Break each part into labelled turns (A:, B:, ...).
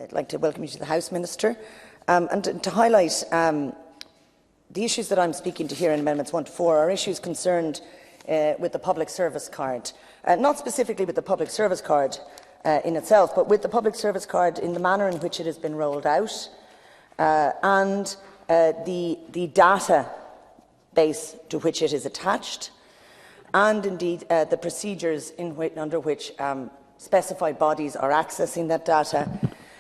A: I'd like to welcome you to the House, Minister, and to highlight the issues that I'm speaking to here in Amendments 1 to 4 are issues concerned with the public service card, not specifically with the public service card in itself, but with the public service card in the manner in which it has been rolled out and the database to which it is attached, and indeed the procedures under which specified bodies are accessing that data.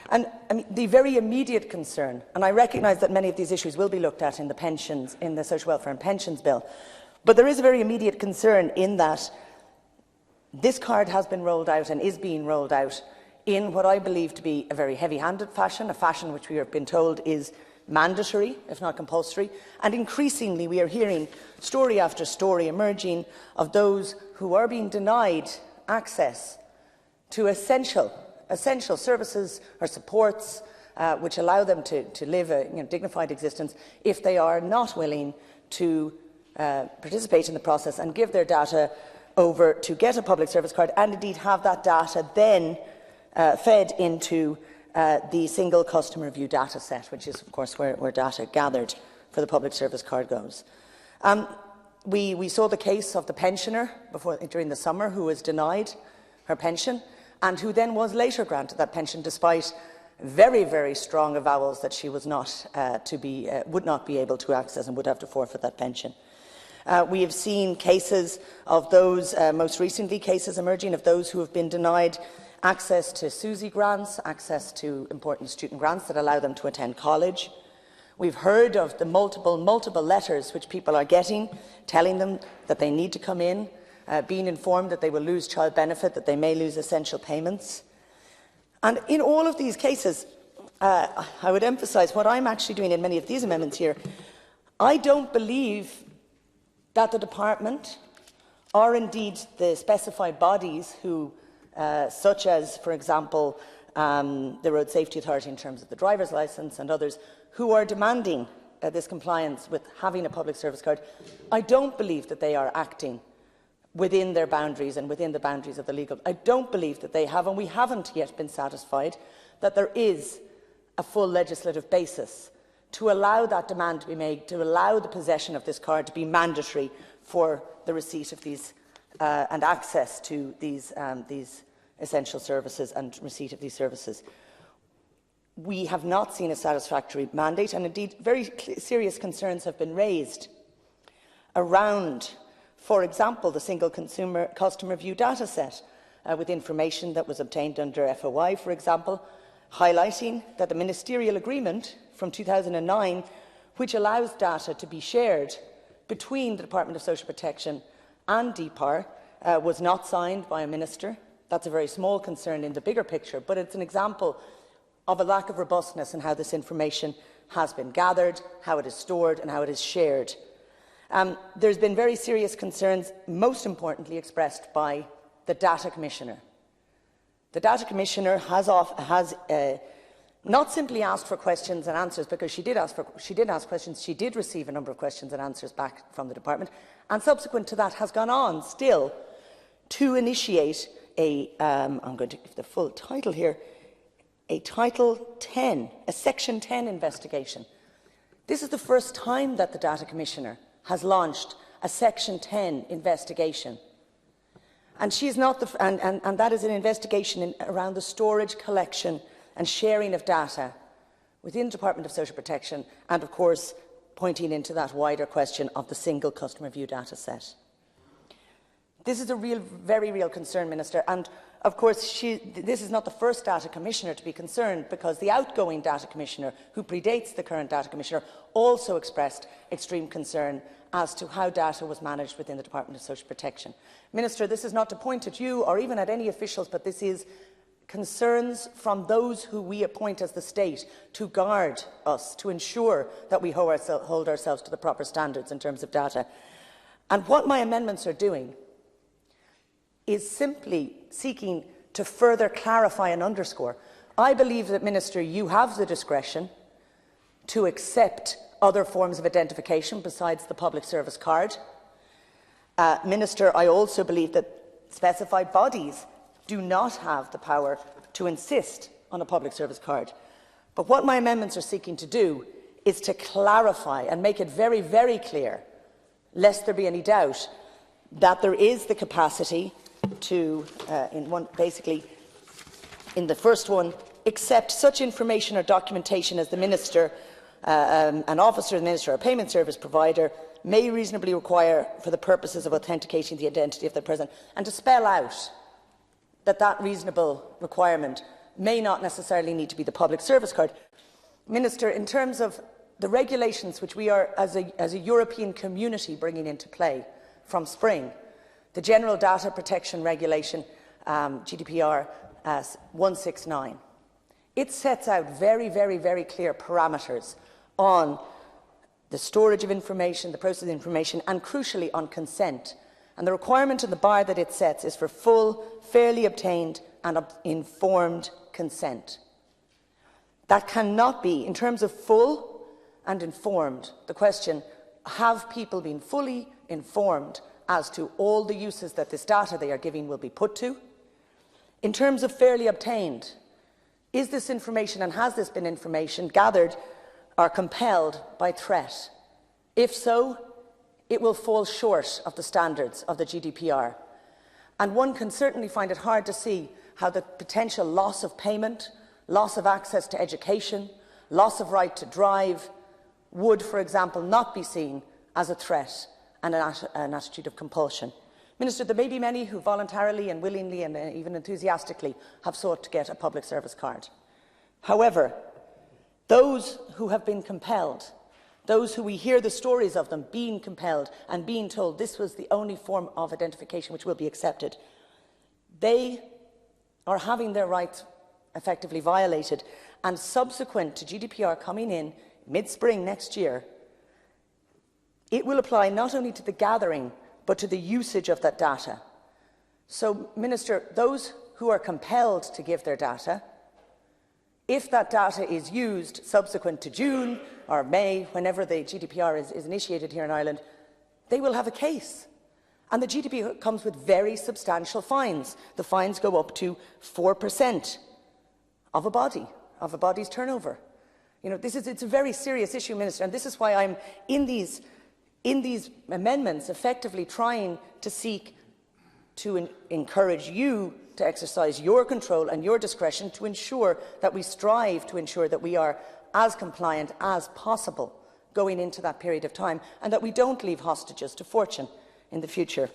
A: And I mean, the very immediate concern, and I recognise that many of these issues will be looked at in the pensions, in the Social Welfare and Pensions Bill, but there is a very immediate concern in that this card has been rolled out and is being rolled out in what I believe to be a very heavy-handed fashion, a fashion which we have been told is mandatory, if not compulsory, and increasingly we are hearing story after story emerging of those who are being denied access to essential services or supports which allow them to live a dignified existence if they are not willing to participate in the process and give their data over to get a public service card, and indeed have that data then fed into the single customer view data set, which is of course where data gathered for the public service card goes. We saw the case of the pensioner during the summer who was denied her pension and who then was later granted that pension despite very, very strong avowals that she was not would not be able to access and would have to forfeit that pension. We have seen cases of those, most recently cases emerging of those who have been denied access to SUSI grants, access to important student grants that allow them to attend college. We've heard of the multiple letters which people are getting, telling them that they need to come in, being informed that they will lose child benefit, that they may lose essential payments. And in all of these cases, I would emphasise what I'm actually doing in many of these amendments here. I don't believe that the department, or indeed the specified bodies who, such as, for example, the Road Safety Authority in terms of the driver's licence and others, who are demanding this compliance with having a public service card, I don't believe that they are acting within their boundaries and within the boundaries of the legal. I don't believe that they have, and we haven't yet been satisfied that there is a full legislative basis to allow that demand to be made, to allow the possession of this card to be mandatory for the receipt of these and access to these essential services and receipt of these services. We have not seen a satisfactory mandate, and indeed very serious concerns have been raised around, for example, the single customer view data set with information that was obtained under FOI, for example, highlighting that the ministerial agreement from 2009, which allows data to be shared between the Department of Social Protection and DPAR, was not signed by a minister. That's a very small concern in the bigger picture, but it's an example of a lack of robustness in how this information has been gathered, how it is stored and how it is shared. There's been very serious concerns, most importantly expressed by the Data Commissioner. The Data Commissioner has not simply asked for questions and answers, because she did ask questions. She did receive a number of questions and answers back from the department, and subsequent to that has gone on still to initiate I'm going to give the full title here, a Title 10, a Section 10 investigation. This is the first time that the Data Commissioner has launched a Section 10 investigation. And she is not and that is an investigation around the storage, collection and sharing of data within the Department of Social Protection, and of course pointing into that wider question of the single customer view data set. This is a very real concern, Minister, and of course this is not the first Data Commissioner to be concerned, because the outgoing Data Commissioner, who predates the current Data Commissioner, also expressed extreme concern as to how data was managed within the Department of Social Protection. Minister, this is not to point at you or even at any officials, but this is concerns from those who we appoint as the state to guard us, to ensure that we hold ourselves to the proper standards in terms of data. And what my amendments are doing is simply seeking to further clarify and underscore. I believe that, Minister, you have the discretion to accept other forms of identification besides the public service card. Minister, I also believe that specified bodies do not have the power to insist on a public service card. But what my amendments are seeking to do is to clarify and make it very, very clear, lest there be any doubt, that there is the capacity to, in the first one, accept such information or documentation as the Minister, an officer of the Minister, or a payment service provider may reasonably require for the purposes of authenticating the identity of the person, and to spell out that that reasonable requirement may not necessarily need to be the public service card. Minister, in terms of the regulations which we are, as a European community, bringing into play from spring, the General Data Protection Regulation, GDPR 169, it sets out very, very, very clear parameters on the storage of information, the process of information, and crucially on consent. And the requirement and the bar that it sets is for full, fairly obtained and informed consent. That cannot be, in terms of full and informed, the question, have people been fully informed as to all the uses that this data they are giving will be put to? In terms of fairly obtained, is this information, and has this been information gathered or compelled by threat? If so, it will fall short of the standards of the GDPR. And one can certainly find it hard to see how the potential loss of payment, loss of access to education, loss of right to drive would, for example, not be seen as a threat and an attitude of compulsion. Minister, there may be many who voluntarily and willingly and even enthusiastically have sought to get a public service card. However, those who have been compelled, those who we hear the stories of them being compelled and being told this was the only form of identification which will be accepted, they are having their rights effectively violated. And subsequent to GDPR coming in mid-spring next year, it will apply not only to the gathering but to the usage of that data. So, Minister, those who are compelled to give their data, if that data is used subsequent to June or May, whenever the GDPR is initiated here in Ireland, they will have a case. And the GDPR comes with very substantial fines. The fines go up to 4% of a body's turnover. You know, it's a very serious issue, Minister, and this is why I'm in these amendments effectively trying to seek to encourage you to exercise your control and your discretion to ensure that we strive to ensure that we are as compliant as possible going into that period of time, and that we don't leave hostages to fortune in the future.